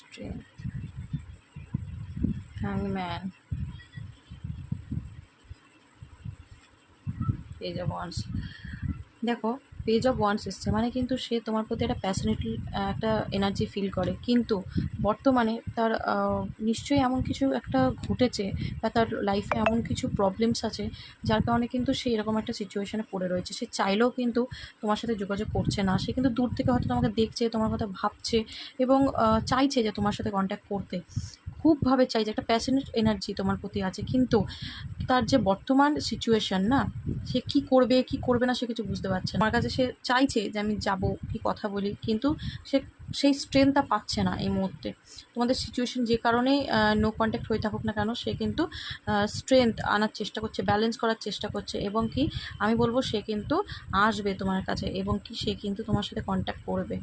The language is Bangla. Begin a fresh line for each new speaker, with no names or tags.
স্ট্রেংথ, হ্যাংম্যান, পেজ অফ ওয়ান্স। দেখো পেজ অফ ওয়ান্স এসছে মানে কিন্তু সে তোমার প্রতি একটা প্যাশনেট একটা এনার্জি ফিল করে, কিন্তু বর্তমানে তার নিশ্চয়ই এমন কিছু একটা ঘটেছে বা তার লাইফে এমন কিছু প্রবলেমস আছে যার কারণে কিন্তু সে এরকম একটা সিচুয়েশানে পড়ে রয়েছে। সে চাইলেও কিন্তু তোমার সাথে যোগাযোগ করছে না, সে কিন্তু দূর থেকে হয়তো তোমাকে দেখছে, তোমার কথা ভাবছে এবং চাইছে যে তোমার সাথে কন্ট্যাক্ট করতে, খুবভাবে চাইছে, একটা প্যাশনেট এনার্জি তোমার প্রতি আছে, কিন্তু তার যে বর্তমান সিচুয়েশন না, সে কি করবে কি করবে না সে কিছু বুঝতে পারছে না। আমার কাছে সে চাইছে যে আমি যাব, কি কথা বলি, কিন্তু সে সেই স্ট্রেংথটা পাচ্ছে না এই মুহূর্তে। তোমাদের সিচুয়েশন যে কারণেই নো কন্ট্যাক্ট হয়ে থাকুক না কেন, সে কিন্তু স্ট্রেংথ আনার চেষ্টা করছে, ব্যালেন্স করার চেষ্টা করছে, এবং কি আমি বলবো সে কিন্তু আসবে তোমার কাছে, এবং কি সে কিন্তু তোমার সাথে কন্ট্যাক্ট করবে।